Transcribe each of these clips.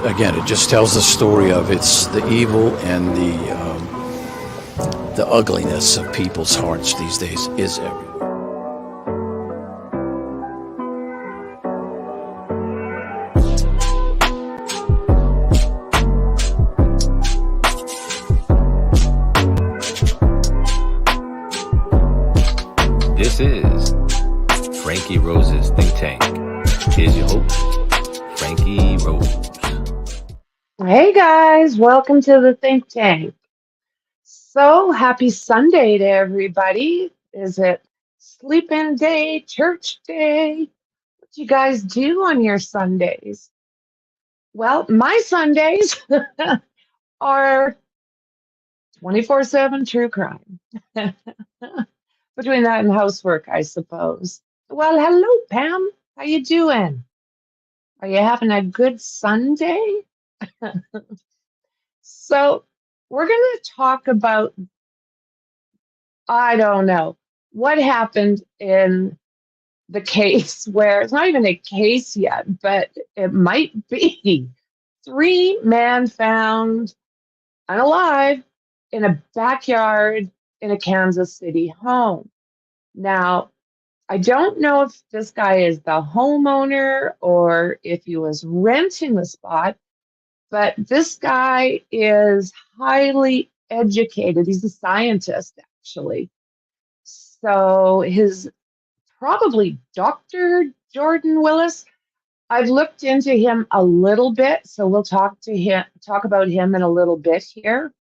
again, it just tells the story of it's the evil and the ugliness of people's hearts these days is everywhere. This is Franky Rose's Think Tank. Here's your host, Franky Rose. Hey guys, welcome to the Think Tank. So happy Sunday to everybody. Is it sleep-in day, church day? What do you guys do on your Sundays? Well, my Sundays are 24/7 true crime. Between that and housework, I suppose. Well, hello, Pam. How you doing? Are you having a good Sunday? So we're going to talk about, I don't know, what happened in the case where it's not even a case yet, but it might be. 3 men found unalive in a backyard in a Kansas City home. Now, I don't know if this guy is the homeowner or if he was renting the spot, but this guy is highly educated. He's a scientist, actually. So his probably Dr. Jordan Willis. I've looked into him a little bit, so we'll talk about him in a little bit here.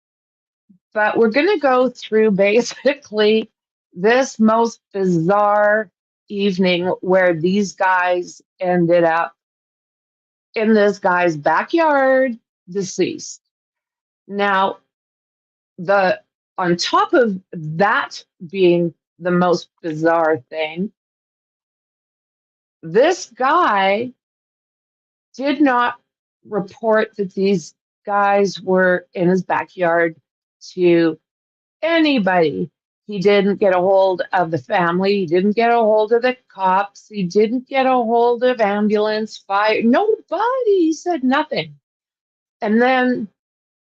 But we're going to go through basically this most bizarre evening where these guys ended up in this guy's backyard, deceased. Now, on top of that being the most bizarre thing, this guy did not report that these guys were in his backyard to anybody. He didn't get a hold of the family. He didn't get a hold of the cops. He didn't get a hold of ambulance, fire. Nobody. He said nothing. And then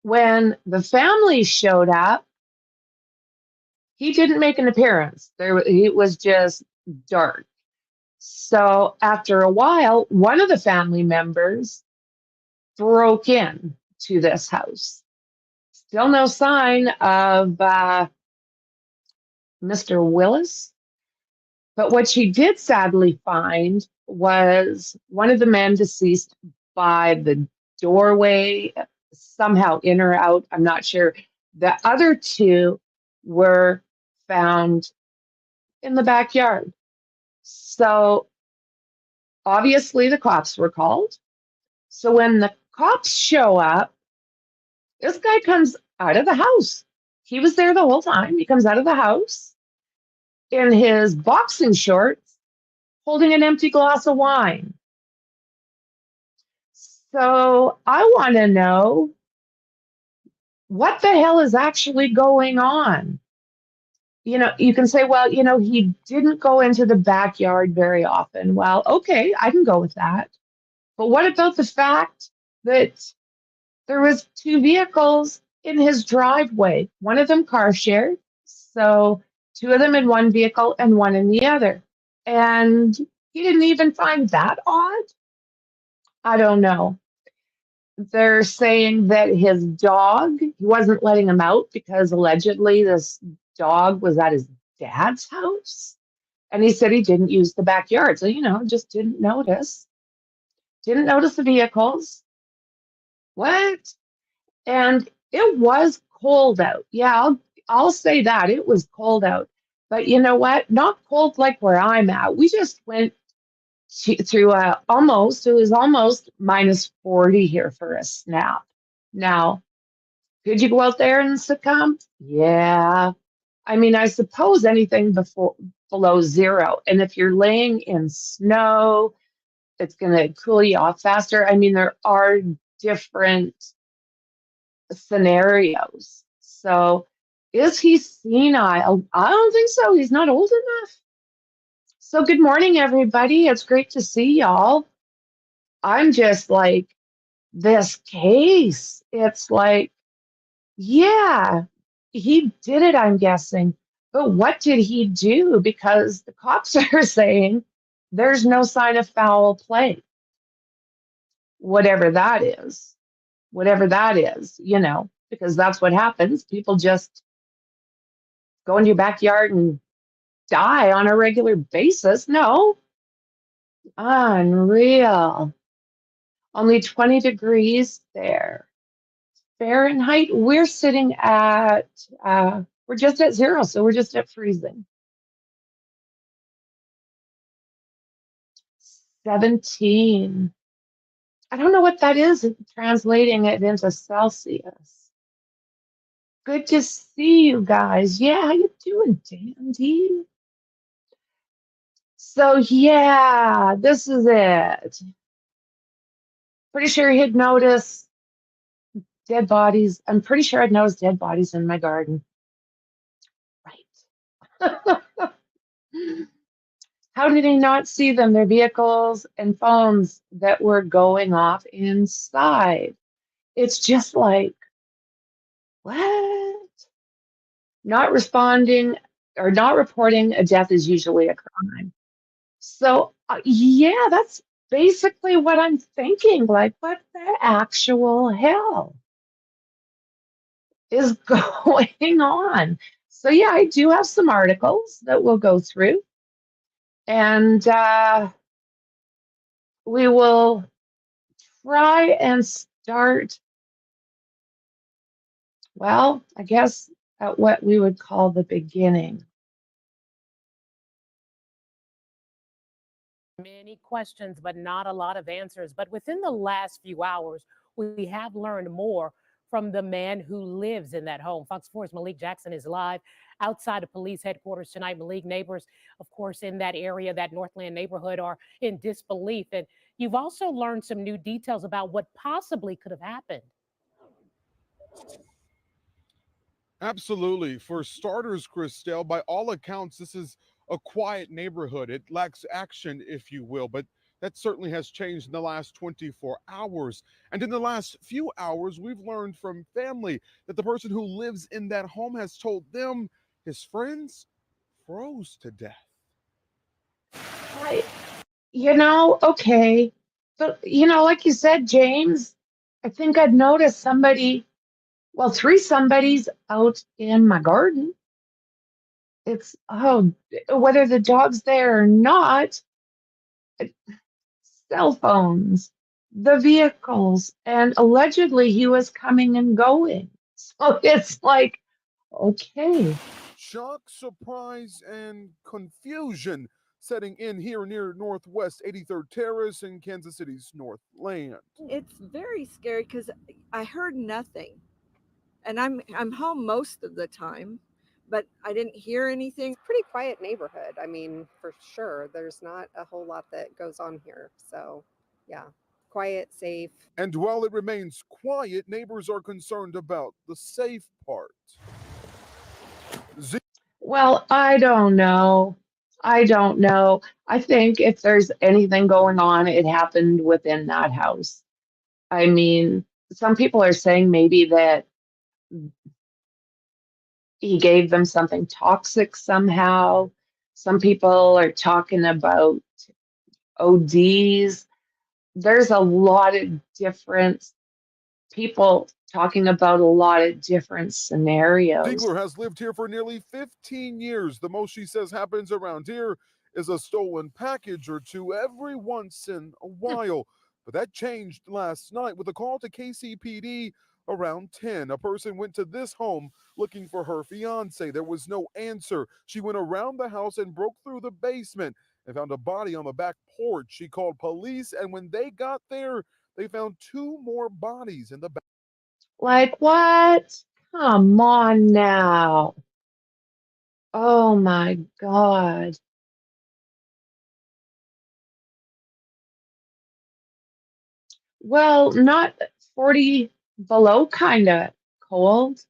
when the family showed up, he didn't make an appearance. It was just dark. So after a while, one of the family members broke in to this house. Still no sign of Mr. Willis. But what she did sadly find was one of the men deceased by the doorway, somehow in or out, I'm not sure. The other 2 were found in the backyard. So obviously the cops were called. So when the cops show up, this guy comes out of the house. He was there the whole time. He comes out of the house in his boxing shorts, holding an empty glass of wine. So I want to know what the hell is actually going on. You know, you can say, well, he didn't go into the backyard very often. Well, okay, I can go with that. But what about the fact that there was 2 vehicles in his driveway, one of them car shared, so 2 of them in one vehicle and one in the other. And he didn't even find that odd? I don't know. They're saying that his dog, he wasn't letting him out because allegedly this dog was at his dad's house. And he said he didn't use the backyard. So, just didn't notice. Didn't notice the vehicles. What? And it was cold out. Yeah, I'll say that. It was cold out. But you know what? Not cold like where I'm at. We just went through it was almost minus 40 here for a snap. Now, could you go out there and succumb? Yeah. I mean, I suppose anything below 0. And if you're laying in snow, it's going to cool you off faster. I mean, there are different scenarios. So is he senile? I don't think so. He's not old enough. So good morning, everybody. It's great to see y'all. I'm just like this case. It's like, yeah, he did it, I'm guessing. But what did he do? Because the cops are saying there's no sign of foul play, whatever that is, whatever that is, because that's what happens. People just go into your backyard and die on a regular basis. No, unreal. Only 20 degrees there. Fahrenheit, we're sitting at, we're just at zero, so we're just at freezing. 17. I don't know what that is, translating it into Celsius. Good to see you guys. Yeah, how you doing, Dandy? So yeah, this is it. Pretty sure he'd notice dead bodies. I'm pretty sure I'd notice dead bodies in my garden. Right. How did he not see them? Their vehicles and phones that were going off inside. It's just like, what? Not responding or not reporting a death is usually a crime. So, yeah, that's basically what I'm thinking. Like, what the actual hell is going on? So, yeah, I do have some articles that we'll go through, and we will try and start, well, I guess at what we would call the beginning. Many questions, but not a lot of answers. But within the last few hours, we have learned more from the man who lives in that home. Fox 4's Malik Jackson is live outside of police headquarters tonight. Malik, neighbors, of course, in that area, that Northland neighborhood, are in disbelief. And you've also learned some new details about what possibly could have happened. Absolutely. For starters, Christelle, by all accounts, this is a quiet neighborhood. It lacks action, if you will, but that certainly has changed in the last 24 hours. And in the last few hours, we've learned from family that the person who lives in that home has told them his friends froze to death. I, okay. But, like you said, James, I think I'd noticed somebody, well, three somebodies out in my garden. It's, whether the dog's there or not, cell phones, the vehicles, and allegedly he was coming and going. So it's like, okay. Shock, surprise, and confusion setting in here near Northwest 83rd Terrace in Kansas City's Northland. It's very scary because I heard nothing, and I'm home most of the time, but I didn't hear anything. Pretty quiet neighborhood. I mean, for sure, there's not a whole lot that goes on here. So, yeah, quiet, safe. And while it remains quiet, neighbors are concerned about the safe part. Well, I don't know. I don't know. I think if there's anything going on, it happened within that house. I mean, some people are saying maybe that he gave them something toxic somehow. Some people are talking about ODs. There's a lot of different people talking about a lot of different scenarios. Ziegler has lived here for nearly 15 years. The most she says happens around here is a stolen package or two every once in a while. But that changed last night with a call to KCPD around 10. A person went to this home looking for her fiance. There was no answer. She went around the house and broke through the basement and found a body on the back porch. She called police, and when they got there, they found two more bodies in the back. Like what? Come on now. Oh my God. Well, not 40 below kind of cold.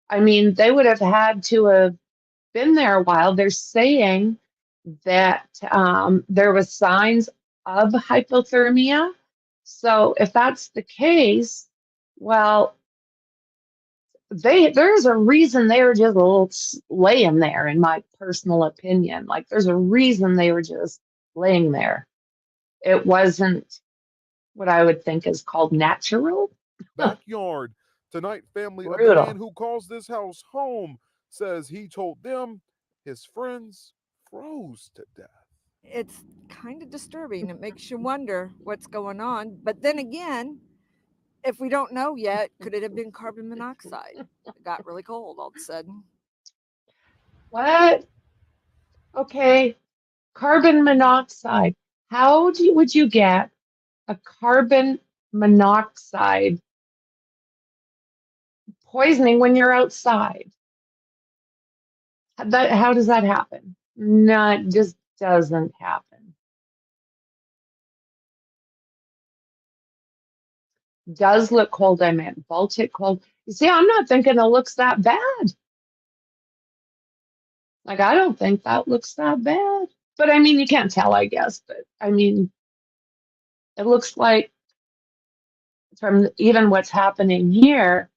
I mean, they would have had to have been there a while. They're saying that there was signs of hypothermia. So if that's the case, well, there's a reason they were just a little laying there, in my personal opinion. Like there's a reason they were just laying there. It wasn't what I would think is called natural. Backyard. Tonight, family of the man Brutal. who calls this house home says he told them his friends froze to death. It's kind of disturbing. It makes you wonder what's going on. But then again, if we don't know yet, could it have been carbon monoxide? It got really cold all of a sudden. What? Okay, carbon monoxide. Would you get a carbon monoxide poisoning when you're outside? How does that happen? No, it just doesn't happen. Does look cold, I meant Baltic cold. You see, I'm not thinking it looks that bad. Like, I don't think that looks that bad. But I mean, you can't tell, I guess. But I mean, it looks like from even what's happening here,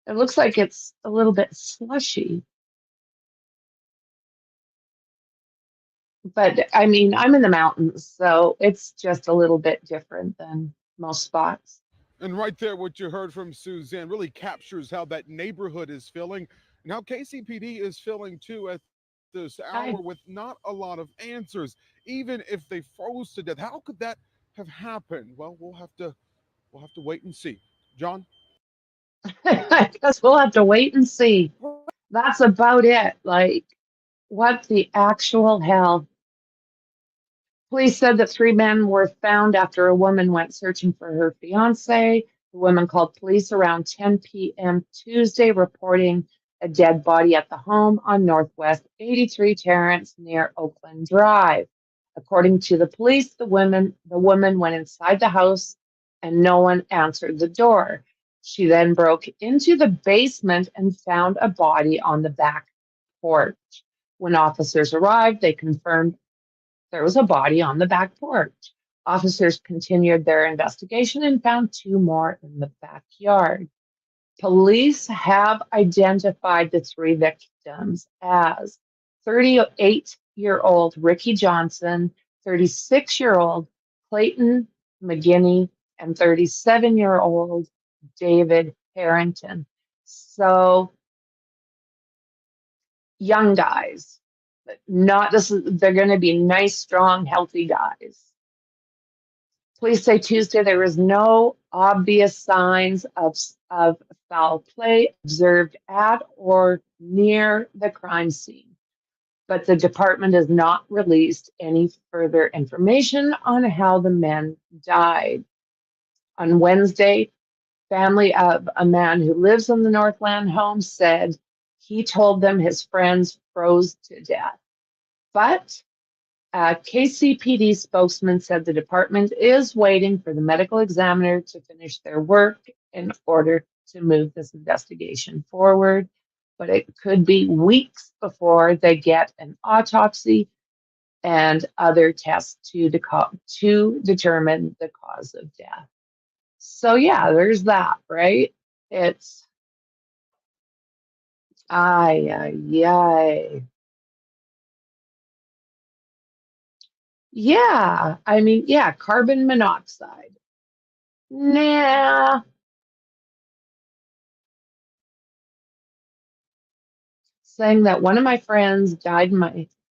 it looks like it's a little bit slushy. But I mean, I'm in the mountains, so it's just a little bit different than most spots. And right there, what you heard from Suzanne really captures how that neighborhood is feeling and how KCPD is feeling too at this I hour with not a lot of answers. Even if they froze to death, how could that have happened? Well, we'll have to wait and see. John? I guess we'll have to wait and see. That's about it. Like, what the actual hell? Police said that three men were found after a woman went searching for her fiance. The woman called police around 10 p.m. Tuesday, reporting a dead body at the home on Northwest 83 Terrace near Oakland Drive. According to the police, the woman went inside the house and no one answered the door. She then broke into the basement and found a body on the back porch. When officers arrived, they confirmed there was a body on the back porch. Officers continued their investigation and found two more in the backyard. Police have identified the three victims as 38-year-old Ricky Johnson, 36-year-old Clayton McGinney, and 37-year-old David Harrington. So, young guys. They're going to be nice, strong, healthy guys. Police say Tuesday there was no obvious signs of foul play observed at or near the crime scene, but the department has not released any further information on how the men died. On Wednesday, family of a man who lives in the Northland home said he told them his friends froze to death. But a KCPD spokesman said the department is waiting for the medical examiner to finish their work in order to move this investigation forward. But it could be weeks before they get an autopsy and other tests to determine the cause of death. So yeah, there's that, right? It's ay ay ay. Yeah, I mean, yeah, carbon monoxide. Nah. Saying that one of my friends died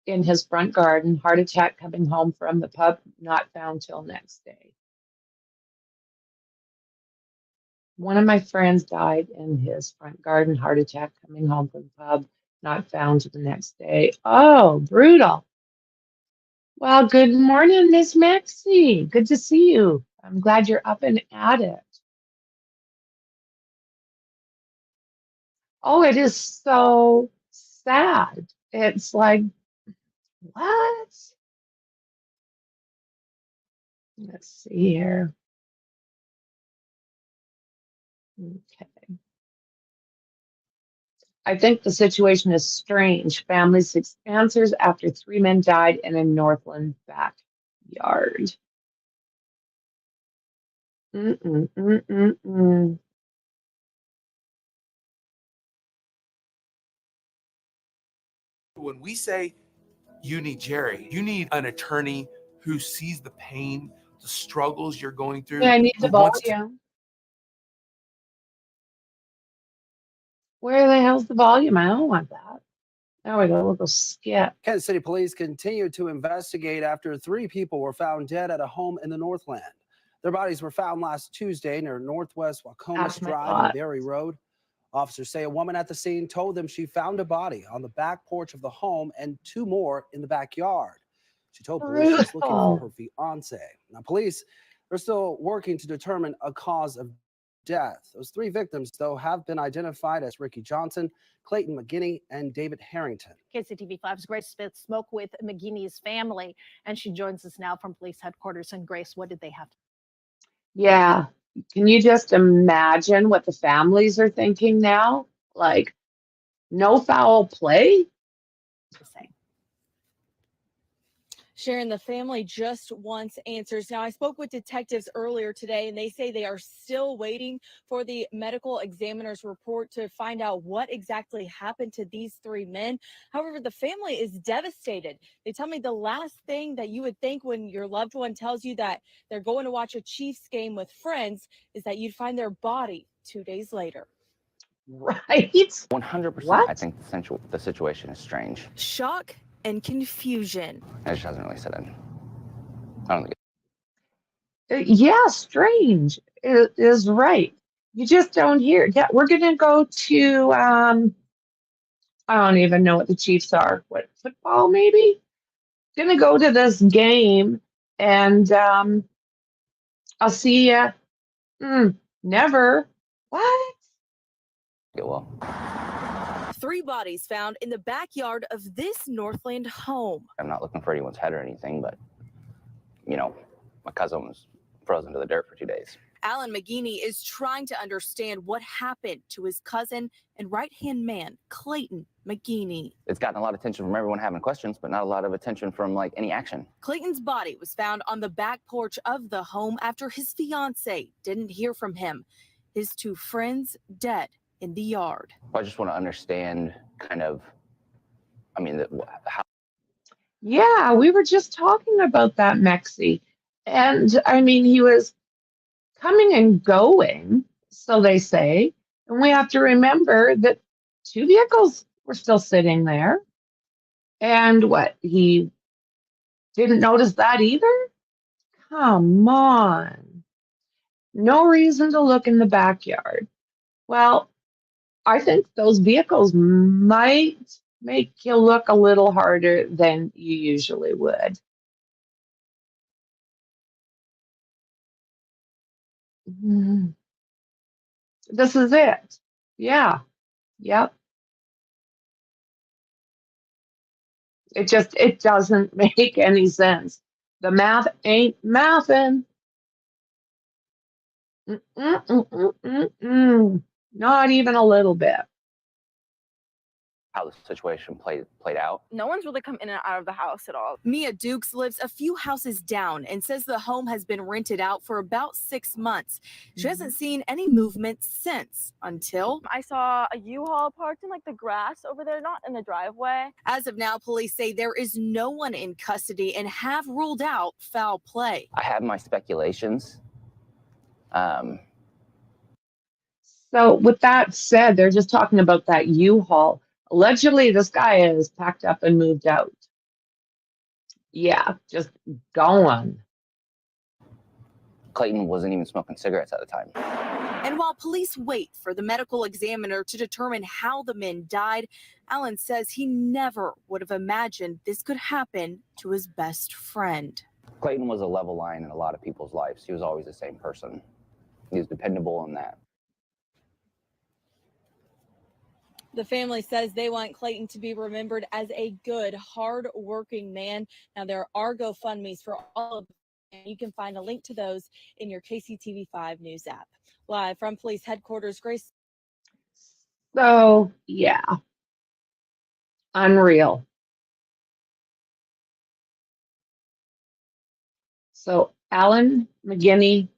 in his front garden, heart attack coming home from the pub, not found till next day. One of my friends died in his front garden, heart attack coming home from the pub, not found till the next day. Oh, brutal. Well, good morning, Miss Maxie. Good to see you. I'm glad you're up and at it. Oh, it is so sad. It's like, what? Let's see here. Okay. I think the situation is strange. Family seeks answers after three men died in a Northland backyard. Mm-mm, mm-mm, mm. When we say you need Jerry, you need an attorney who sees the pain, the struggles you're going through, Yeah, I need who the wants to. volume. Where the hell's the volume? I don't want that. There we go. We'll go skip. Kansas City police continue to investigate after 3 people were found dead at a home in the Northland. Their bodies were found last Tuesday near Northwest Wacomas That's my Drive and thought. Berry Road. Officers say a woman at the scene told them she found a body on the back porch of the home and 2 more in the backyard. She told police she was looking for her Brutal. fiance. Now, police are still working to determine a cause of death. Those 3 victims, though, have been identified as Ricky Johnson, Clayton McGinney, and David Harrington. KCTV5's Grace Smith spoke with McGinney's family, and she joins us now from police headquarters. And Grace, what did they have Yeah. Can you just imagine what the families are thinking now? Like, no foul play? to say? Sharon, the family just wants answers. Now, I spoke with detectives earlier today, and they say they are still waiting for the medical examiner's report to find out what exactly happened to these 3 men. However, the family is devastated. They tell me the last thing that you would think when your loved one tells you that they're going to watch a Chiefs game with friends is that you'd find their body 2 days later. Right? 100%. What? I think the situation is strange. Shock and confusion. It just hasn't really set in. I don't think Yeah, strange is right. You just don't hear. Yeah, we're gonna go to I don't even know what the Chiefs are. What, football maybe? Gonna go to this game and I'll see ya. Never. What? it will. 3 bodies found in the backyard of this Northland home. I'm not looking for anyone's head or anything, but, you know, my cousin was frozen to the dirt for 2 days. Alan McGinney is trying to understand what happened to his cousin and right-hand man, Clayton McGinney. It's gotten a lot of attention from everyone having questions, but not a lot of attention from, like, any action. Clayton's body was found on the back porch of the home after his fiance didn't hear from him. His 2 friends dead in the yard. I just want to understand kind of, I mean, how. Yeah, we were just talking about that, Mexi. And I mean, he was coming and going, so they say. And we have to remember that 2 vehicles were still sitting there. And what, he didn't notice that either? Come on. No reason to look in the backyard. Well, I think those vehicles might make you look a little harder than you usually would. Mm. This is it. Yeah. Yep. It doesn't make any sense. The math ain't mathin'. Not even a little bit. How the situation played out. No one's really come in and out of the house at all. Mia Dukes lives a few houses down and says the home has been rented out for about 6 months. She hasn't seen any movement since until I saw a U-Haul parked in like the grass over there, not in the driveway. As of now, police say there is no one in custody and have ruled out foul play. I have my speculations. So with that said, they're just talking about that U-Haul. Allegedly, this guy is packed up and moved out. Yeah, just gone. Clayton wasn't even smoking cigarettes at the time. And while police wait for the medical examiner to determine how the men died, Alan says he never would have imagined this could happen to his best friend. Clayton was a level line in a lot of people's lives. He was always the same person. He was dependable in that. The family says they want Clayton to be remembered as a good, hard-working man. Now, there are GoFundMes for all of them, and you can find a link to those in your KCTV5 News app. Live from police headquarters, Grace. So, yeah. Unreal. So, Alan McGinney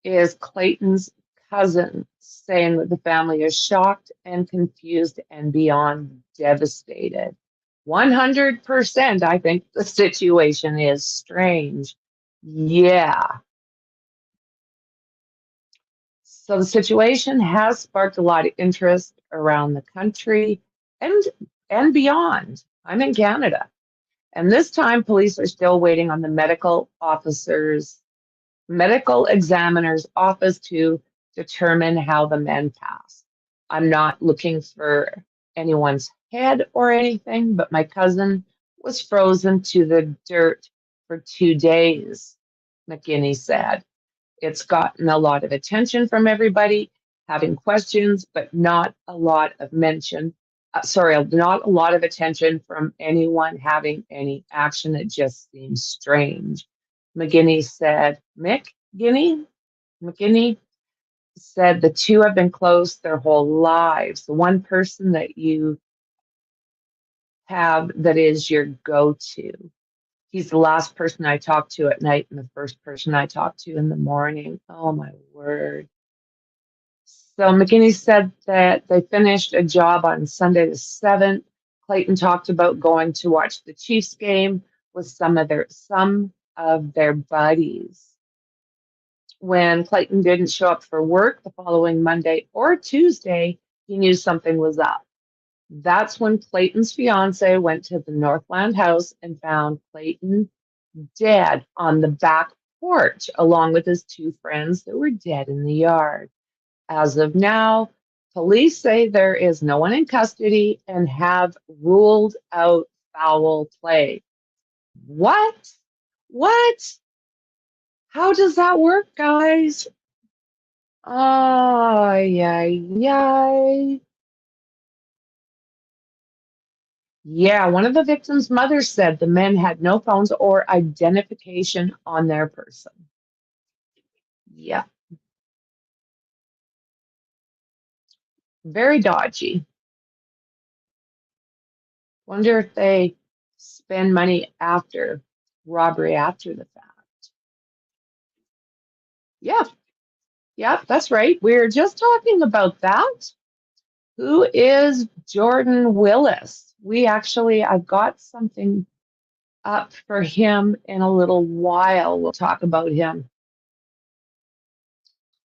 is Clayton's cousin saying that the family is shocked and confused and beyond devastated. 100%, I think the situation is strange. Yeah. So the situation has sparked a lot of interest around the country and beyond. I'm in Canada. And this time police are still waiting on the medical examiner's office to determine how the men passed. I'm not looking for anyone's head or anything, but my cousin was frozen to the dirt for 2 days, McGinney said. It's gotten a lot of attention from everybody having questions, but not a lot of not a lot of attention from anyone having any action. It just seems strange. McGinney said, McGinney said the two have been close their whole lives. The one person that you have that is your go-to. He's the last person I talked to at night and the first person I talked to in the morning. Oh my word. So McGinney said that they finished a job on Sunday the 7th. Clayton talked about going to watch the Chiefs game with some of their buddies. When Clayton didn't show up for work the following Monday or Tuesday, he knew something was up. That's when Clayton's fiance went to the Northland house and found Clayton dead on the back porch, along with his two friends that were dead in the yard. As of now, police say there is no one in custody and have ruled out foul play. What? What? How does that work, guys? Oh, yeah. Yeah, one of the victims' mothers said the men had no phones or identification on their person. Yeah. Very dodgy. Wonder if they spend money after robbery after the fact. Yeah, that's right. We're just talking about that. Who is Jordan Willis? I've got something up for him in a little while. We'll talk about him.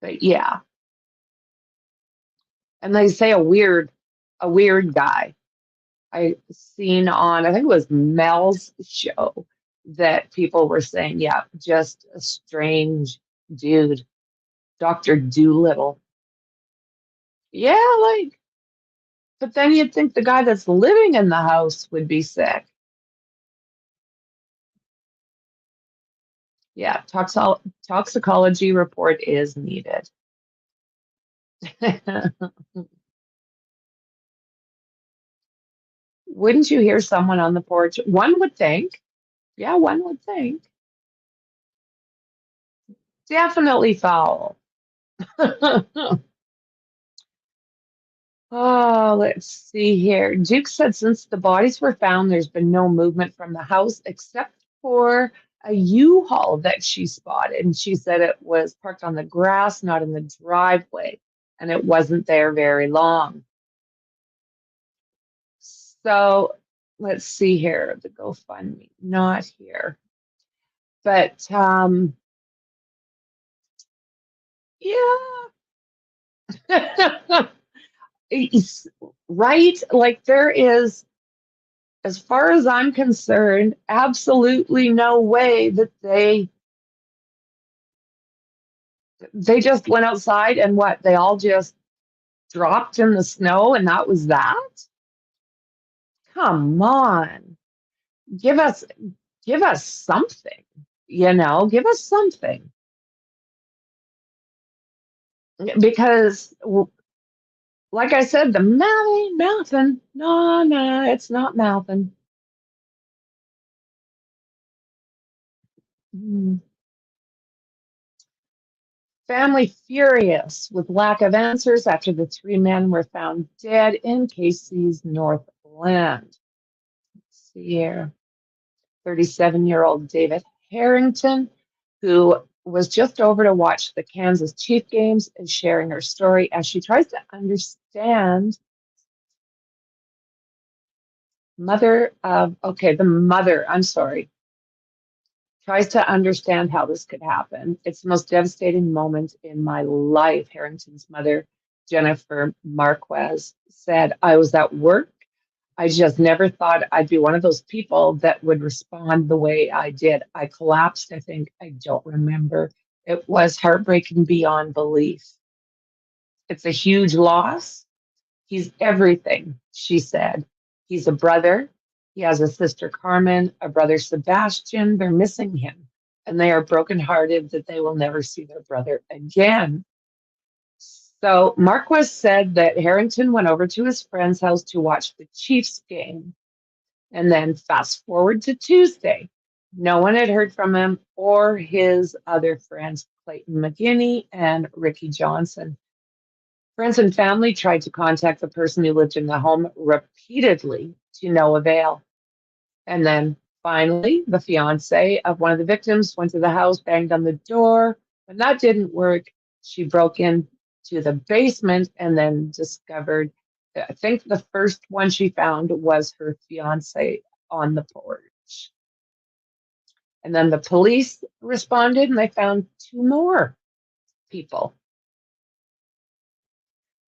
But yeah. And they say a weird guy. I seen on, I think it was Mel's show, that people were saying, yeah, just a strange dude, Dr. Doolittle. Yeah, but then you'd think the guy that's living in the house would be sick. Yeah, toxicology report is needed. Wouldn't you hear someone on the porch? One would think. Yeah, one would think. Definitely foul. Oh, let's see here. Duke said since the bodies were found, there's been no movement from the house except for a U-Haul that she spotted. And she said it was parked on the grass, not in the driveway, and it wasn't there very long. So let's see here. The GoFundMe, not here. But yeah. Right? Like there is, as far as I'm concerned, absolutely no way that they just went outside and what? They all just dropped in the snow and that was that? Come on. Give us something, give us something. Because like I said, the math ain't mouthin'. No, it's not mouthin'. Family furious with lack of answers after the three men were found dead in Casey's Northland. Let's see here. 37-year-old David Harrington, who was just over to watch the Kansas Chief games and sharing her story as she tries to understand the mother, I'm sorry, tries to understand how this could happen. It's the most devastating moment in my life, Harrington's mother, Jennifer Marquez, said. I was at work. I just never thought I'd be one of those people that would respond the way I did. I collapsed, I think. I don't remember. It was heartbreaking beyond belief. It's a huge loss. He's everything, she said. He's a brother. He has a sister, Carmen, a brother, Sebastian. They're missing him, and they are brokenhearted that they will never see their brother again. So Marquez said that Harrington went over to his friend's house to watch the Chiefs game. And then fast forward to Tuesday. No one had heard from him or his other friends, Clayton McGinney and Ricky Johnson. Friends and family tried to contact the person who lived in the home repeatedly to no avail. And then finally, the fiance of one of the victims went to the house, banged on the door. When that didn't work, she broke into the basement and then discovered, I think the first one she found was her fiance on the porch. And then the police responded and they found two more people.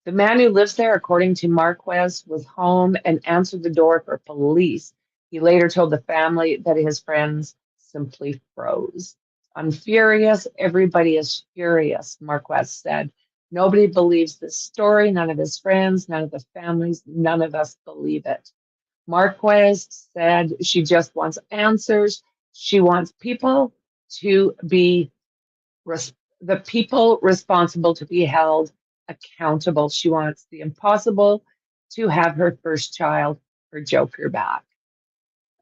The man who lives there, according to Marquez, was home and answered the door for police. He later told the family that his friends simply froze. I'm furious. Everybody is furious, Marquez said. Nobody believes this story. None of his friends, none of the families, none of us believe it. Marquez said she just wants answers. She wants people to be, the people responsible to be held accountable. She wants the impossible, to have her first child, her Joker, back.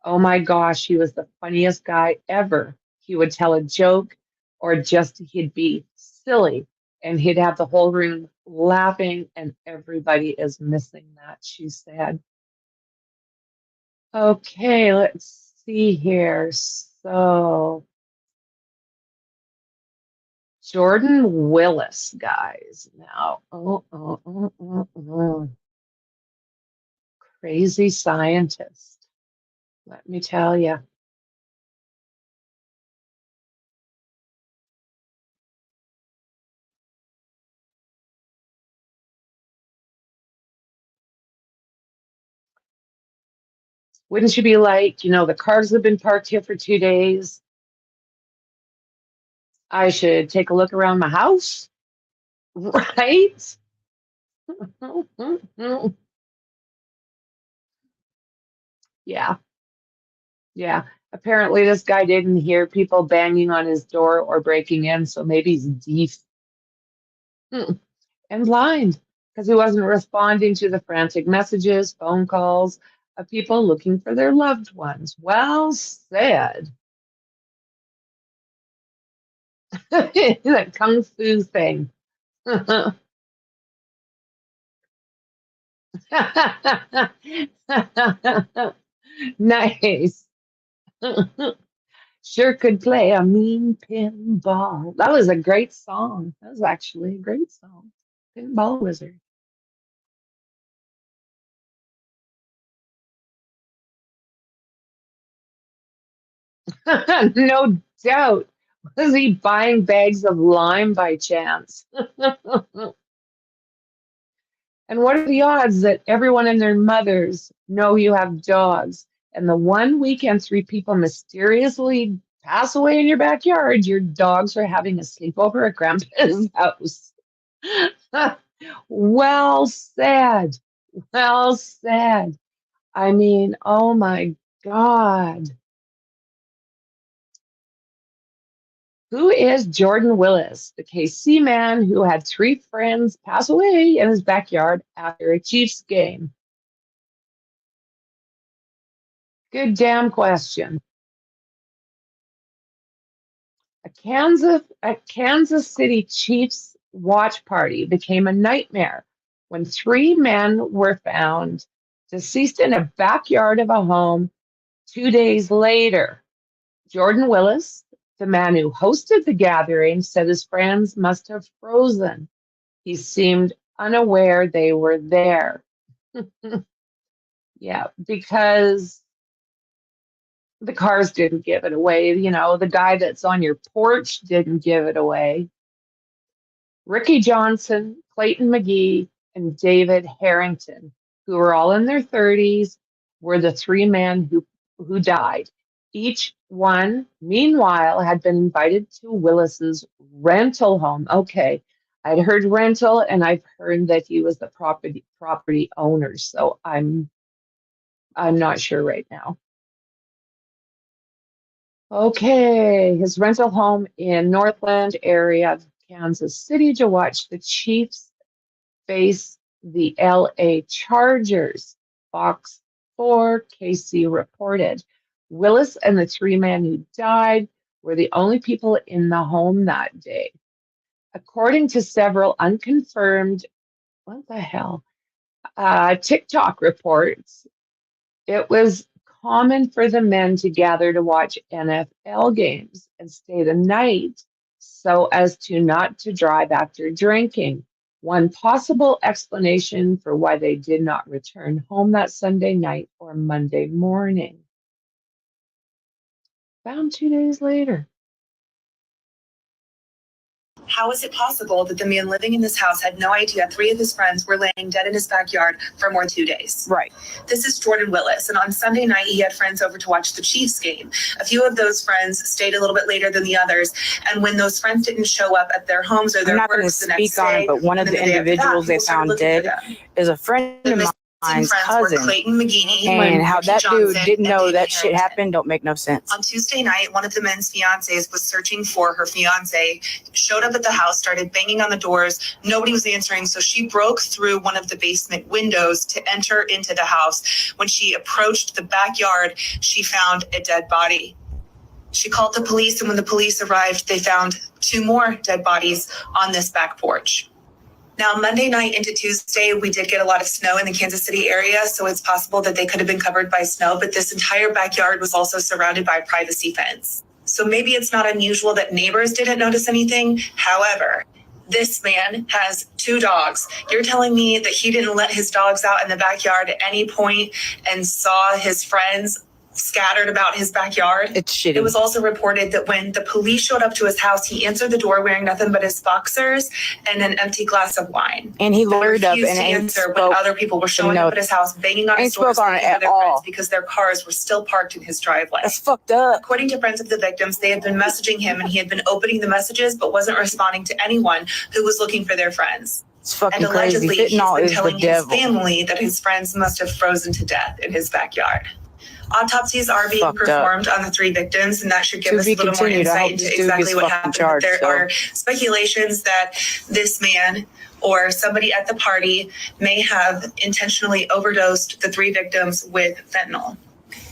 Oh my gosh, he was the funniest guy ever. He would tell a joke or just he'd be silly and he'd have the whole room laughing, and everybody is missing that, she said. Okay, let's see here. So Jordan Willis, guys. Now, crazy scientist. Let me tell you. Wouldn't you be like, the cars have been parked here for 2 days. I should take a look around my house, right? Yeah, yeah. Apparently, this guy didn't hear people banging on his door or breaking in, so maybe he's deaf and blind because he wasn't responding to the frantic messages, phone calls of people looking for their loved ones. Well said. That kung fu thing. Nice. Sure could play a mean pinball. That was a great song. That was actually a great song. Pinball Wizard. No doubt. Was he buying bags of lime by chance? And what are the odds that everyone and their mothers know you have dogs? And the one weekend 3 people mysteriously pass away in your backyard, your dogs are having a sleepover at Grandpa's house. Well said. Well said. I mean, oh my God. Who is Jordan Willis, the KC man who had 3 friends pass away in his backyard after a Chiefs game? Good damn question. A Kansas City Chiefs watch party became a nightmare when 3 men were found deceased in a backyard of a home 2 days later. Jordan Willis, The man who hosted the gathering said his friends must have frozen. He seemed unaware they were there. Yeah, because the cars didn't give it away. You know, the guy that's on your porch didn't give it away. Ricky Johnson, Clayton McGee, and David Harrington, who were all in their 30s, were the three men who died. Each one, meanwhile, had been invited to Willis's rental home. Okay, I'd heard rental, and I've heard that he was the property owner. So I'm not sure right now. Okay, his rental home in Northland area of Kansas City to watch the Chiefs face the LA Chargers. Fox 4 KC reported. Willis and the three men who died were the only people in the home that day. According to several unconfirmed, what the hell, TikTok reports, it was common for the men to gather to watch NFL games and stay the night so as to not to drive after drinking. One possible explanation for why they did not return home that Sunday night or Monday morning. Found 2 days later. How is it possible that the man living in this house had no idea 3 of his friends were laying dead in his backyard for more than 2 days? Right. This is Jordan Willis, and on Sunday night, he had friends over to watch the Chiefs game. A few of those friends stayed a little bit later than the others, and when those friends didn't show up at their homes or their I'm not going to works the next speak on day, it, but one of and the then day after that, individuals they people started found looking for dead them. is a friend The of missing mine's friends cousin. were Clayton McGee, And how Ricky that dude Johnson, didn't and know David that shit Harrington. happened don't make no sense. On Tuesday night, one of the men's fiancés was searching for her fiancé, showed up at the house, started banging on the doors. Nobody was answering, so she broke through one of the basement windows to enter into the house. When she approached the backyard, she found a dead body. She called the police, and when the police arrived, they found 2 more dead bodies on this back porch. Now, Monday night into Tuesday, we did get a lot of snow in the Kansas City area, so it's possible that they could have been covered by snow, but this entire backyard was also surrounded by a privacy fence. So maybe it's not unusual that neighbors didn't notice anything. However, this man has 2 dogs. You're telling me that he didn't let his dogs out in the backyard at any point and saw his friends scattered about his backyard? It's shitty. It was also reported that when the police showed up to his house, he answered the door wearing nothing but his boxers and an empty glass of wine. And he lawyered up refused and to ain't answer when other people were showing up at his house, banging on his doors spoke on it looking for at their all. friends because their cars were still parked in his driveway. That's fucked up. According to friends of the victims, they had been messaging him and he had been opening the messages but wasn't responding to anyone who was looking for their friends. It's fucking And allegedly, crazy. he's Fentanyl been is the telling his devil. family that his friends must have frozen to death in his backyard. Autopsies are being Fucked up. performed on the 3 victims, and that should give To us be a little more continued. I hope insight into this dude exactly gets what fucking happened. charged, There though. are speculations that this man or somebody at the party may have intentionally overdosed the 3 victims with fentanyl.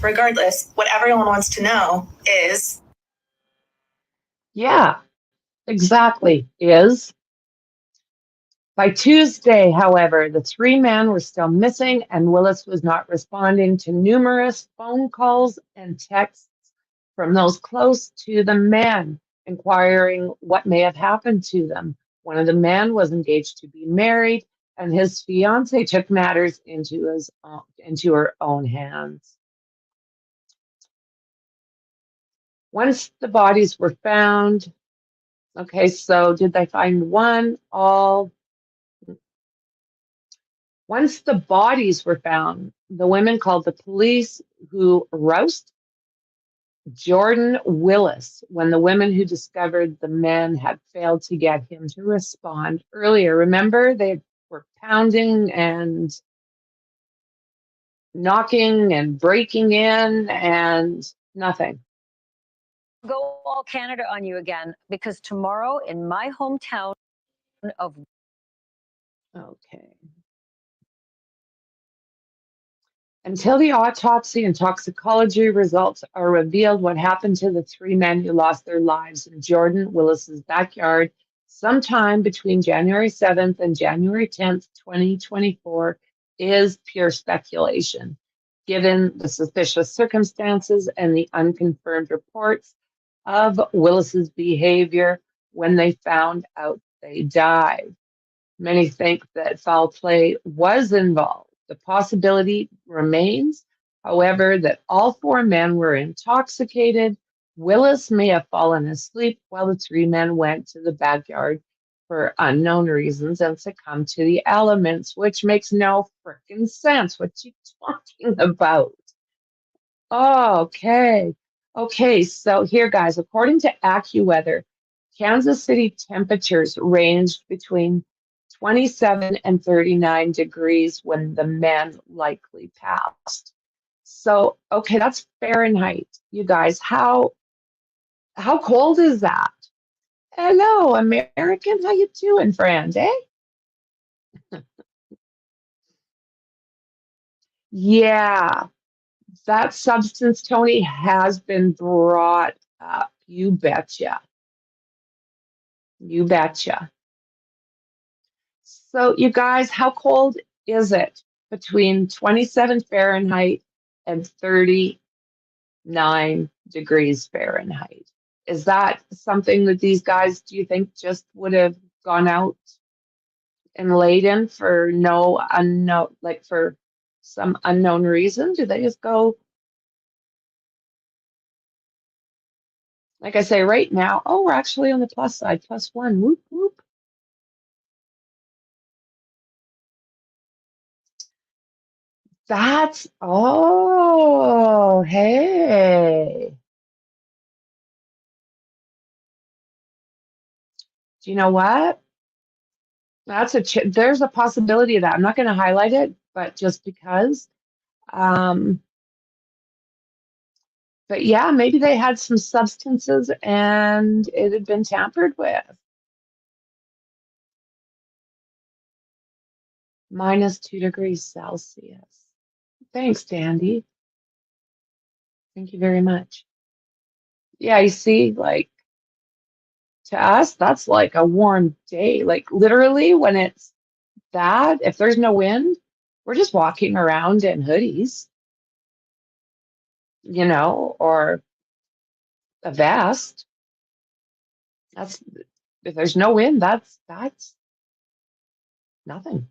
Regardless, what everyone wants to know is... Yeah, exactly. By Tuesday, however, the 3 men were still missing and Willis was not responding to numerous phone calls and texts from those close to the men, inquiring what may have happened to them. One of the men was engaged to be married, and his fiancée took matters into her own hands. Once the bodies were found, okay, so did they find one? Once the bodies were found, the women called the police, who roused Jordan Willis when the women who discovered the men had failed to get him to respond earlier. Remember, they were pounding and knocking and breaking in and nothing. Go all Canada on you again, because tomorrow in my hometown of... Okay. Until the autopsy and toxicology results are revealed, what happened to the 3 men who lost their lives in Jordan Willis's backyard sometime between January 7th and January 10th, 2024 is pure speculation. Given the suspicious circumstances and the unconfirmed reports of Willis's behavior when they found out they died. Many think that foul play was involved. The possibility remains, however, that all four men were intoxicated. Willis may have fallen asleep while the three men went to the backyard for unknown reasons and succumbed to the elements, which makes no freaking sense. What you talking about? Okay. Okay, so here, guys, according to AccuWeather, Kansas City temperatures ranged between 27 and 39 degrees when the men likely passed. So, okay, that's Fahrenheit. You guys, how cold is that? Hello, American. How you doing, friend? Eh? Yeah, that substance, Tony, has been brought up. You betcha. You betcha. So, you guys, how cold is it between 27 Fahrenheit and 39 degrees Fahrenheit? Is that something that these guys, do you think, just would have gone out and laid in for no unknown, like for some unknown reason? Do they just go, like I say, right now? Oh, we're actually on the plus side, +1. Whoop, whoop. Oh, hey. Do you know what? There's a possibility of that. I'm not going to highlight it, but just because. Um, but yeah, maybe they had some substances and it had been tampered with. -2 degrees Celsius. Thanks, Dandy. Thank you very much. Yeah, you see, like, to us, that's like a warm day. Like, literally, when it's that, if there's no wind, we're just walking around in hoodies, or a vest. That's If there's no wind, that's nothing.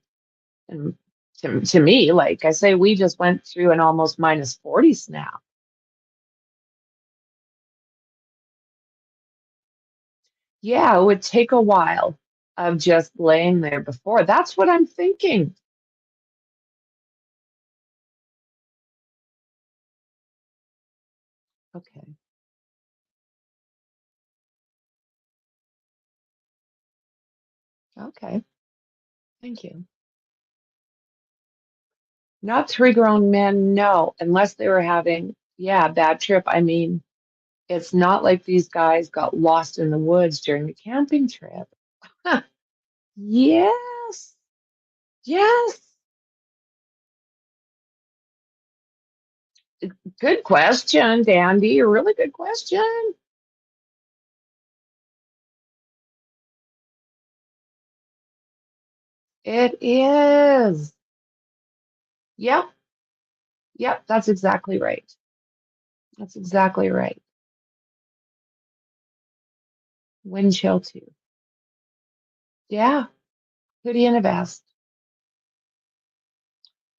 And to me, like I say, we just went through an almost -40 snap. Yeah, it would take a while of just laying there before. That's what I'm thinking. Okay. Okay. Thank you. Not three grown men, no, unless they were having, yeah, a bad trip. I mean, it's not like these guys got lost in the woods during the camping trip. Huh. Yes. Yes. Good question, Dandy. A really good question. It is. Yep. Yep. That's exactly right. That's exactly right. Wind chill too. Yeah. Hoodie and a vest.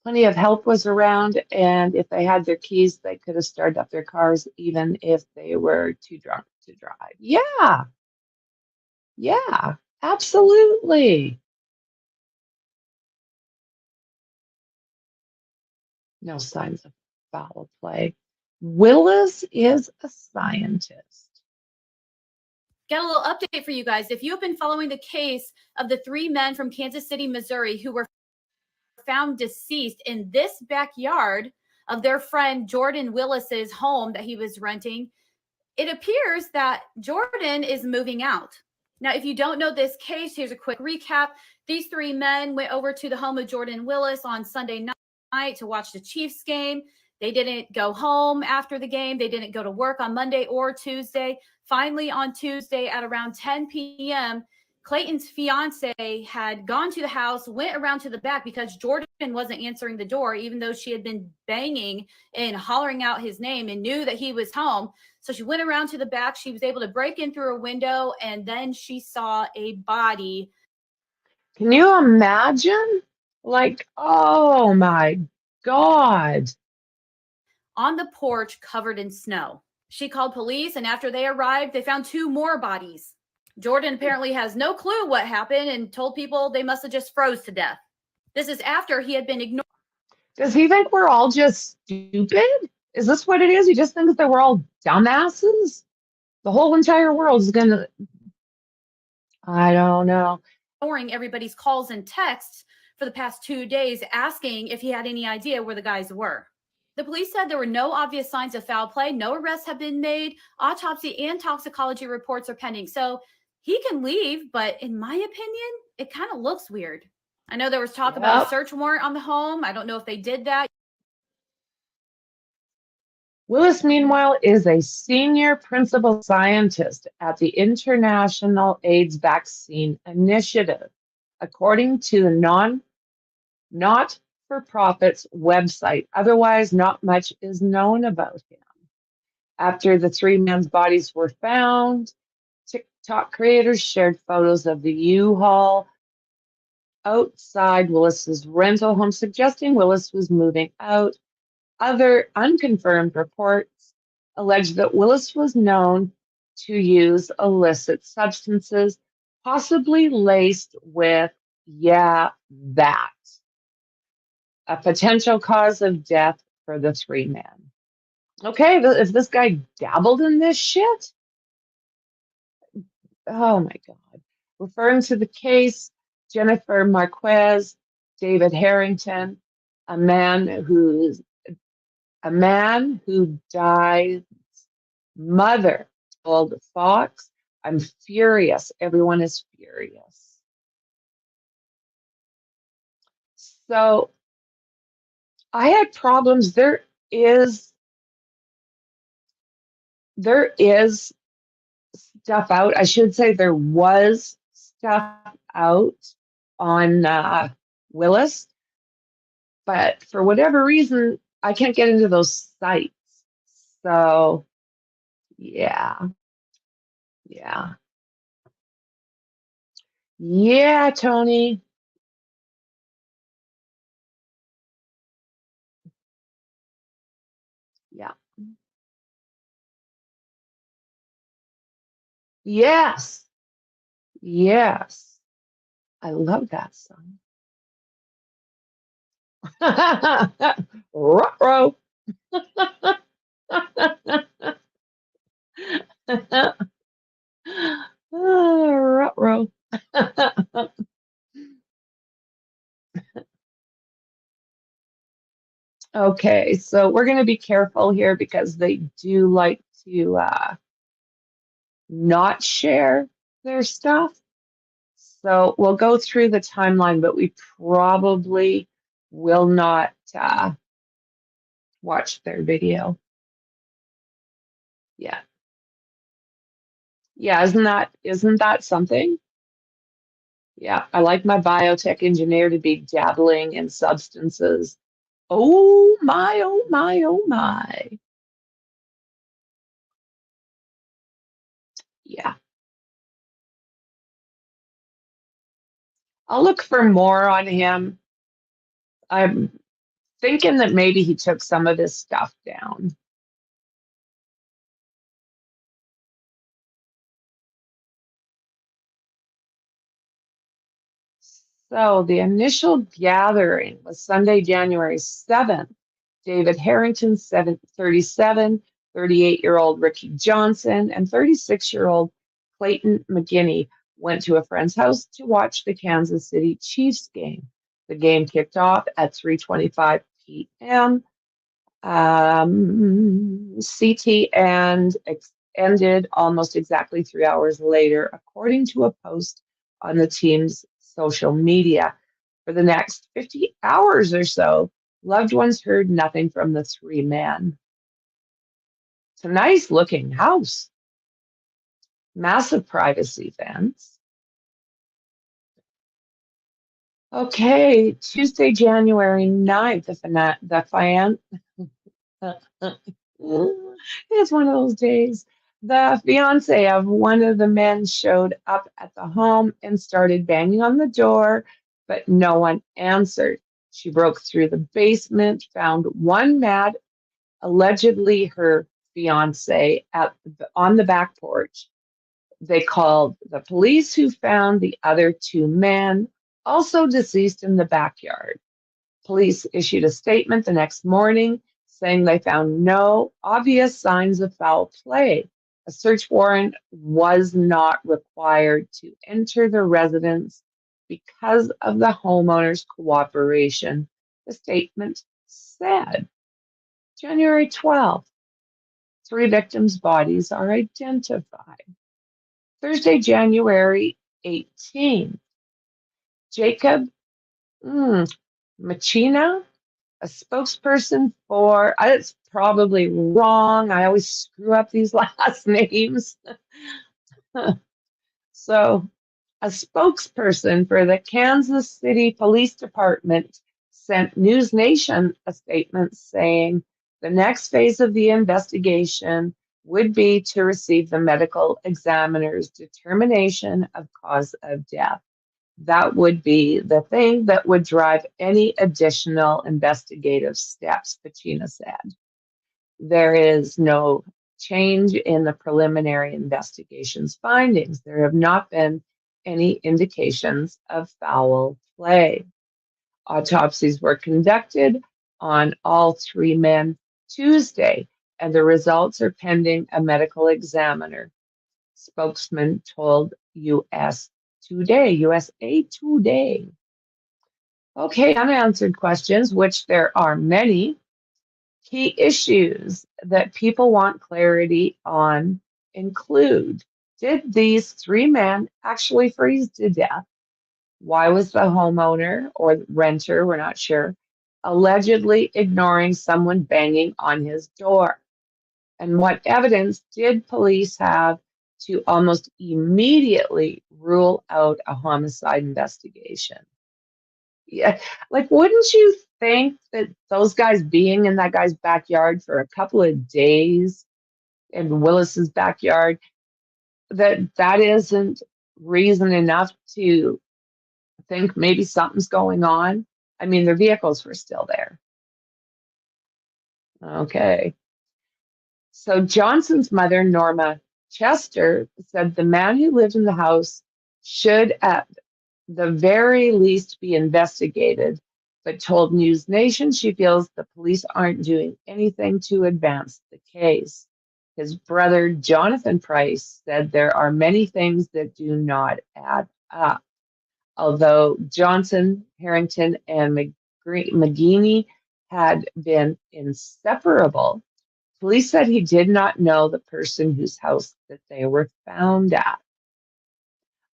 Plenty of help was around, and if they had their keys, they could have started up their cars even if they were too drunk to drive. Yeah. Yeah. Absolutely. No signs of foul play. Willis is a scientist. Got a little update for you guys. If you have been following the case of the three men from Kansas City, Missouri, who were found deceased in this backyard of their friend Jordan Willis's home that he was renting, it appears that Jordan is moving out. Now, if you don't know this case, here's a quick recap. These three men went over to the home of Jordan Willis on Sunday night to watch the Chiefs game. They didn't go home after the game. They didn't go to work on Monday or Tuesday. Finally, on Tuesday at around 10 p.m., Clayton's fiance had gone to the house, went around to the back because Jordan wasn't answering the door, even though she had been banging and hollering out his name and knew that he was home. So she went around to the back. She was able to break in through a window, and then she saw a body. Can you imagine? Like, oh my God. On the porch covered in snow. She called police, and after they arrived, they found 2 more bodies. Jordan apparently has no clue what happened and told people they must have just froze to death. This is after he had been ignored. Does he think we're all just stupid? Is this what it is? He just thinks that we're all dumbasses? The whole entire world is going to, I don't know. Ignoring everybody's calls and texts for the past 2 days, asking if he had any idea where the guys were. The police said there were no obvious signs of foul play. No arrests have been made. Autopsy and toxicology reports are pending. So he can leave, but in my opinion, it kind of looks weird. I know there was talk about a Yep. search warrant on the home. I don't know if they did that. Willis, meanwhile, is a senior principal scientist at the International AIDS Vaccine Initiative, according to the not-for-profit's website. Otherwise, not much is known about him. After the 3 men's bodies were found, TikTok creators shared photos of the U-Haul outside Willis's rental home, suggesting Willis was moving out. Other unconfirmed reports allege that Willis was known to use illicit substances, possibly laced with, a potential cause of death for the 3 men. Okay, if this guy dabbled in this shit, oh my God. Referring to the case, Jennifer Marquez, David Harrington, a man who died mother told Fox, I'm furious. Everyone is furious. So I had problems. There is stuff out. I should say there was stuff out on Willis, but for whatever reason, I can't get into those sites. So yeah. Yeah, Tony. Yeah. Yes. Yes. I love that song. Ruh-roh. Ruh-roh. Okay, so we're going to be careful here because they do like to not share their stuff. So we'll go through the timeline, but we probably will not watch their video. Yeah. Yeah, isn't that something? Yeah, I like my biotech engineer to be dabbling in substances. Oh my, oh my, oh my. Yeah. I'll look for more on him. I'm thinking that maybe he took some of his stuff down. So the initial gathering was Sunday, January 7th. David Harrington, 37, 38-year-old Ricky Johnson, and 36-year-old Clayton McGinney went to a friend's house to watch the Kansas City Chiefs game. The game kicked off at 3:25 p.m. CT and ended almost exactly 3 hours later, according to a post on the team's social media. For the next 50 hours or so, loved ones heard nothing from the 3 men. It's a nice looking house. Massive privacy fence. Okay, Tuesday, January 9th, It's one of those days. The fiance of one of the men showed up at the home and started banging on the door, but no one answered. She broke through the basement, found one man, allegedly her fiance, on the back porch. They called the police, who found the other two men, also deceased, in the backyard. Police issued a statement the next morning saying they found no obvious signs of foul play. A search warrant was not required to enter the residence because of the homeowner's cooperation, the statement said. January 12th, 3 victims' bodies are identified. Thursday, January 18th, Jacob Machina, a spokesperson for, it's probably wrong. I always screw up these last names. So, a spokesperson for the Kansas City Police Department sent News Nation a statement saying the next phase of the investigation would be to receive the medical examiner's determination of cause of death. That would be the thing that would drive any additional investigative steps, Pacina said. There is no change in the preliminary investigation's findings. There have not been any indications of foul play. Autopsies were conducted on all 3 men Tuesday, and the results are pending a medical examiner. Spokesman told USA Today. Okay, unanswered questions, which there are many. Key issues that people want clarity on include: did these 3 men actually freeze to death? Why was the homeowner or renter, we're not sure, allegedly ignoring someone banging on his door? And what evidence did police have to almost immediately rule out a homicide investigation? Yeah, like, wouldn't you think that those guys being in that guy's backyard for a couple of days, in Willis's backyard, that isn't reason enough to think maybe something's going on? I mean, their vehicles were still there. Okay. So Johnson's mother, Norma Chester, said the man who lived in the house should at the very least be investigated, but told News Nation she feels the police aren't doing anything to advance the case. His brother, Jonathan Price, said there are many things that do not add up. Although Johnson, Harrington, and McGinney had been inseparable, police said he did not know the person whose house that they were found at.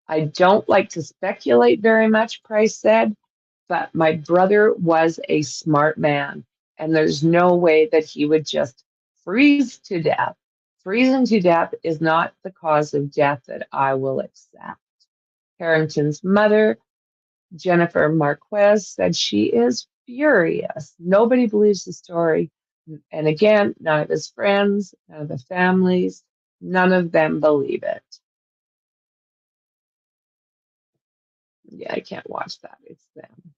I don't like to speculate very much, Price said, but my brother was a smart man, and there's no way that he would just freeze to death. Freezing to death is not the cause of death that I will accept. Harrington's mother, Jennifer Marquez, said she is furious. Nobody believes the story. And again, none of his friends, none of the families, none of them believe it. Yeah, I can't watch that. It's them.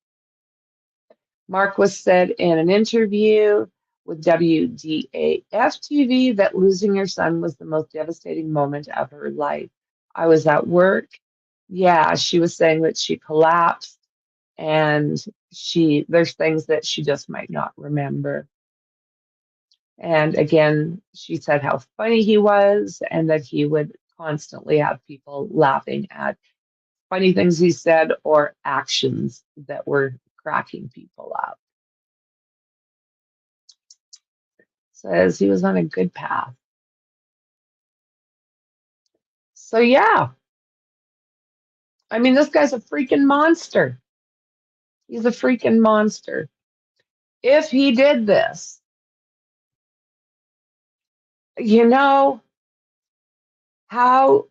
Marquez said in an interview with WDAF TV that losing her son was the most devastating moment of her life. I was at work. Yeah, she was saying that she collapsed, and there's things that she just might not remember. And again, she said how funny he was and that he would constantly have people laughing at funny things he said or actions that were cracking people up. Says he was on a good path. So yeah, I mean, this guy's a freaking monster. He's a freaking monster. If he did this, you know, how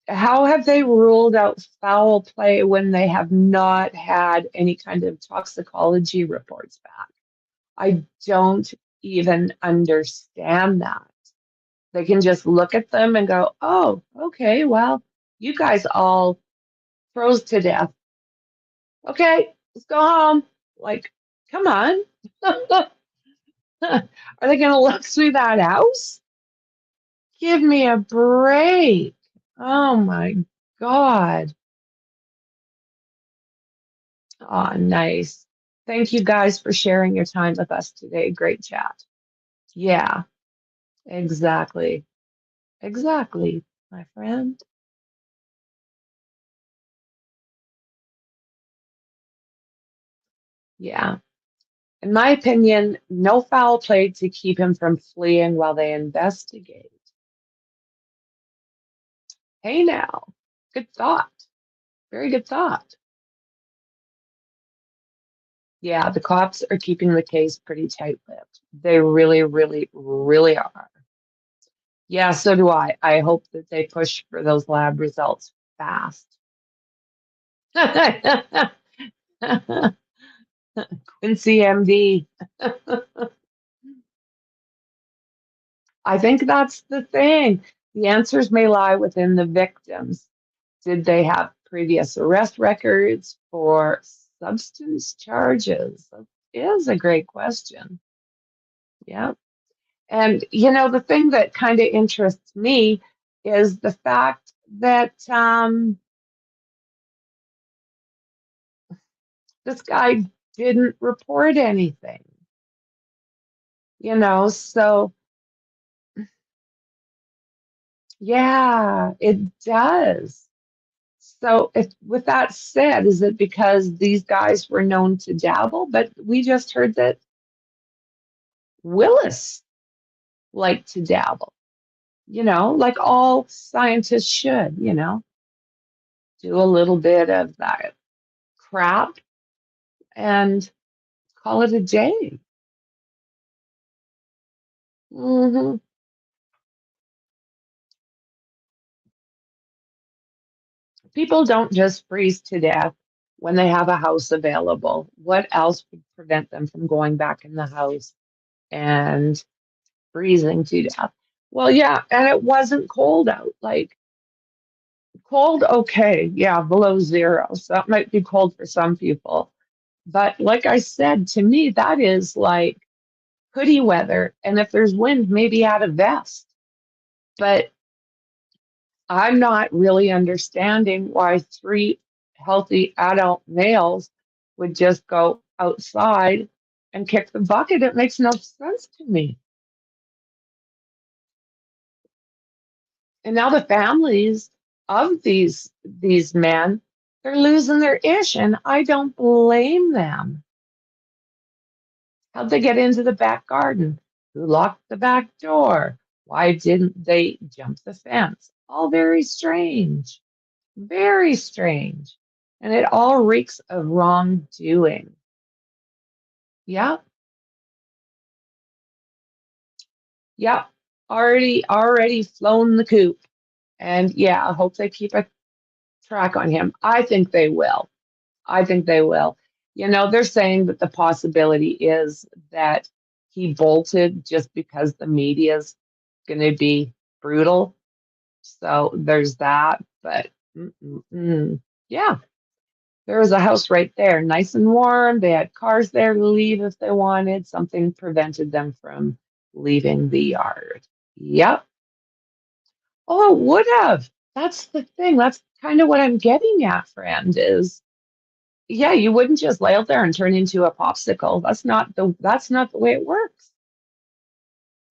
have they ruled out foul play when they have not had any kind of toxicology reports back? I don't even understand that. They can just look at them and go, oh, okay, well, you guys all froze to death. Okay, let's go home. Like, come on. Are they going to look through that house? Give me a break. Oh my God. Oh, nice. Thank you guys for sharing your time with us today. Great chat. Yeah, exactly. Exactly, my friend. Yeah. In my opinion, no foul play to keep him from fleeing while they investigate. Hey now, good thought. Very good thought. Yeah, the cops are keeping the case pretty tight-lipped. They really, really, really are. Yeah, so do I. I hope that they push for those lab results fast. Quincy MD. I think that's the thing. The answers may lie within the victims. Did they have previous arrest records for substance charges? That is a great question. Yeah. And, the thing that kind of interests me is the fact that this guy didn't report anything, so yeah, it does. So, with that said, is it because these guys were known to dabble? But we just heard that Willis liked to dabble, like all scientists should, do a little bit of that crap and call it a day. hmm People don't just freeze to death when they have a house available. What else would prevent them from going back in the house and freezing to death? Well, yeah, and it wasn't cold out. Like, cold, okay, yeah, below zero. So that might be cold for some people. But like I said, to me, that is like hoodie weather. And if there's wind, maybe add a vest. But I'm not really understanding why three healthy adult males would just go outside and kick the bucket. It makes no sense to me. And now the families of these men, they're losing their ish, and I don't blame them. How'd they get into the back garden? Who locked the back door? Why didn't they jump the fence? All very strange. Very strange. And it all reeks of wrongdoing. Yep. Yep. Already flown the coop. And yeah, I hope they keep a track on him. I think they will. I think they will. They're saying that the possibility is that he bolted just because the media's going to be brutal. So there's that. But yeah, there was a house right there, nice and warm. They had cars there to leave if they wanted. Something prevented them from leaving the yard. Yep. Oh, it would have. That's the thing. That's kind of what I'm getting at, friend, is yeah, you wouldn't just lay out there and turn into a popsicle. That's not the way it works.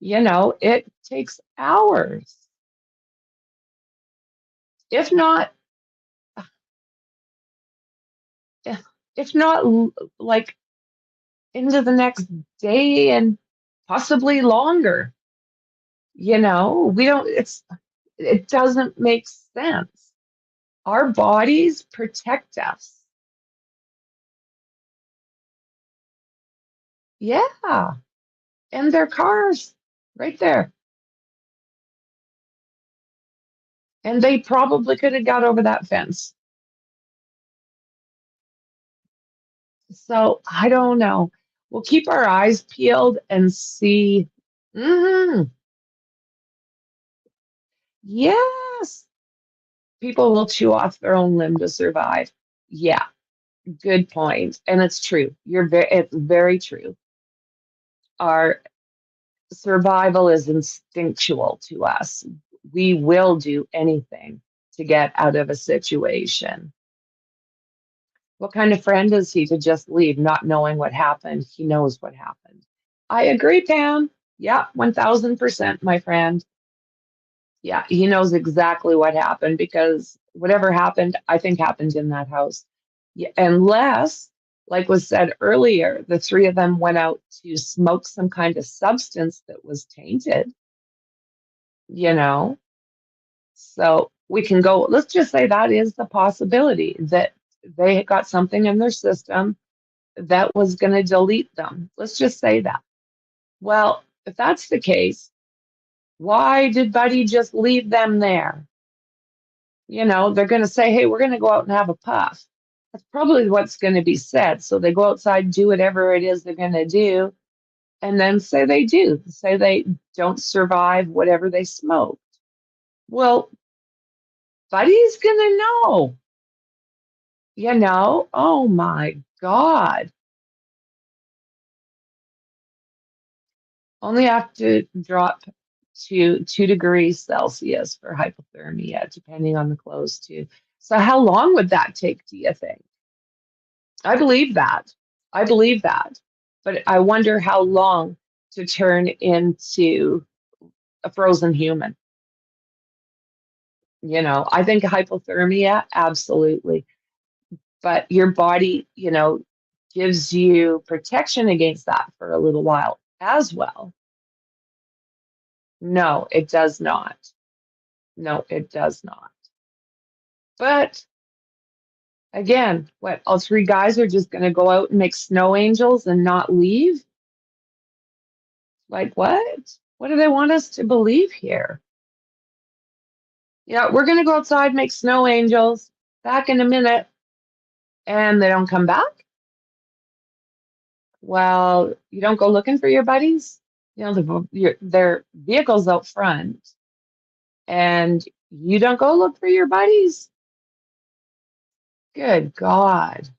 It takes hours. If not, if not like into the next day and possibly longer. It doesn't make sense. Our bodies protect us. Yeah. And their cars right there. And they probably could have got over that fence. So I don't know. We'll keep our eyes peeled and see. Yes, people will chew off their own limb to survive. Yeah, good point. And it's true. It's very true. Our survival is instinctual to us. We will do anything to get out of a situation. What kind of friend is he to just leave not knowing what happened? He knows what happened. I agree, Pam. Yeah, 1000%, my friend. Yeah, he knows exactly what happened because whatever happened, I think happened in that house. Yeah, unless, like was said earlier, the three of them went out to smoke some kind of substance that was tainted, you know? So we can go, let's just say that is the possibility that they got something in their system that was going to delete them. Let's just say that. Well, if that's the case, why did Buddy just leave them there? You know, they're going to say, hey, we're going to go out and have a puff. That's probably what's going to be said. So they go outside, do whatever it is they're going to do, and then say they do. Say they don't survive whatever they smoked. Well, Buddy's going to know. You know, oh my God. Only have to drop to 2 degrees Celsius for hypothermia, depending on the clothes, too. So, how long would that take, do you think? I believe that. I believe that. But I wonder how long to turn into a frozen human. You know, I think hypothermia, absolutely. But your body, you know, gives you protection against that for a little while as well. No, it does not. No, it does not. But again, what, all three guys are just going to go out and make snow angels and not leave? Like, what? What do they want us to believe here? Yeah, we're going to go outside, make snow angels, back in a minute, and they don't come back? Well, you don't go looking for your buddies? You know, their vehicle's out front, and you don't go look for your buddies? Good God.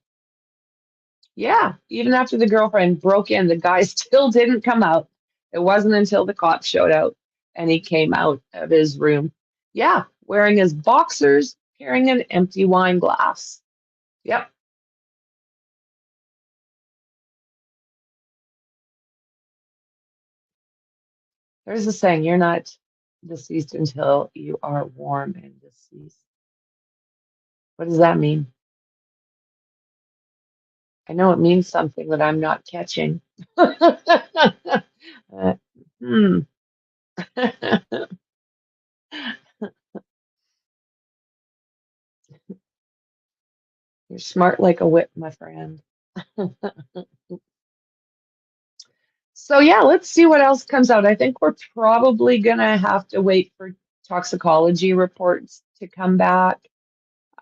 Yeah, even after the girlfriend broke in, the guy still didn't come out. It wasn't until the cops showed out and he came out of his room. Yeah, wearing his boxers, carrying an empty wine glass. Yep. There's a saying, you're not deceased until you are warm and deceased. What does that mean? I know it means something that I'm not catching. Hmm. You're smart like a whip, my friend. So yeah, let's see what else comes out. I think we're probably gonna have to wait for toxicology reports to come back.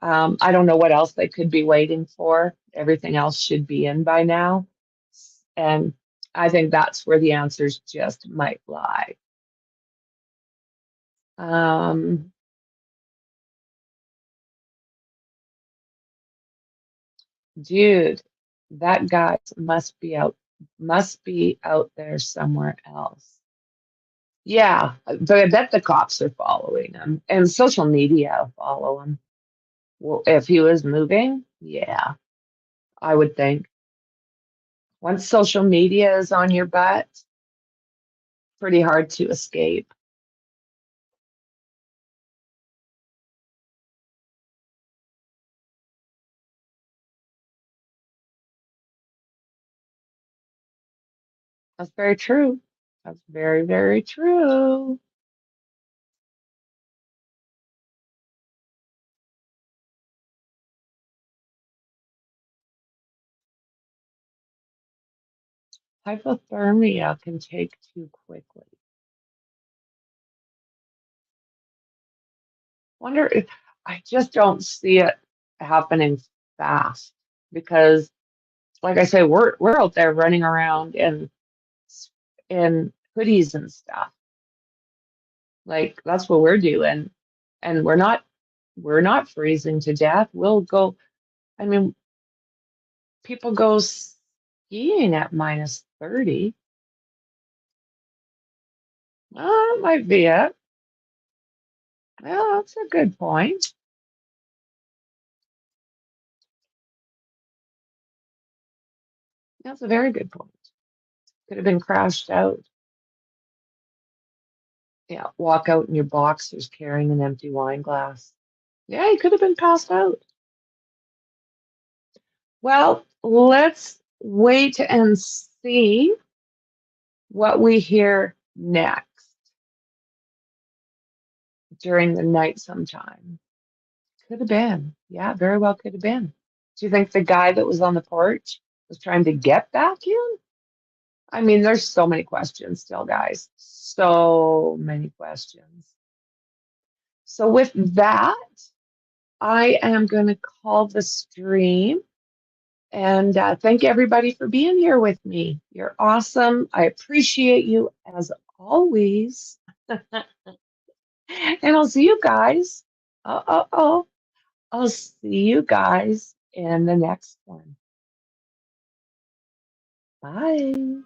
I don't know what else they could be waiting for. Everything else should be in by now. And I think that's where the answers just might lie. Dude, that guy must be out there somewhere else. Yeah, but I bet the cops are following him and social media follow him. Well, if he was moving, yeah, I would think. Once social media is on your butt, pretty hard to escape. That's very true. That's very, very true. Hypothermia can take too quickly. Wonder if I just don't see it happening fast because like I say, we're out there running around in hoodies and stuff. Like that's what we're doing. And we're not freezing to death. We'll go, I mean, people go skiing at minus 30. Oh, that might be it. Well, that's a good point. That's a very good point. Could have been crashed out. Yeah, walk out in your boxers carrying an empty wine glass. Yeah, you could have been passed out. Well, let's wait and see what we hear next during the night sometime. Could have been. Yeah, very well could have been. Do you think the guy that was on the porch was trying to get back in? I mean, there's so many questions still, guys. So many questions. So with that, I am going to call the stream and thank everybody for being here with me. You're awesome. I appreciate you as always. And I'll see you guys. I'll see you guys in the next one. Bye.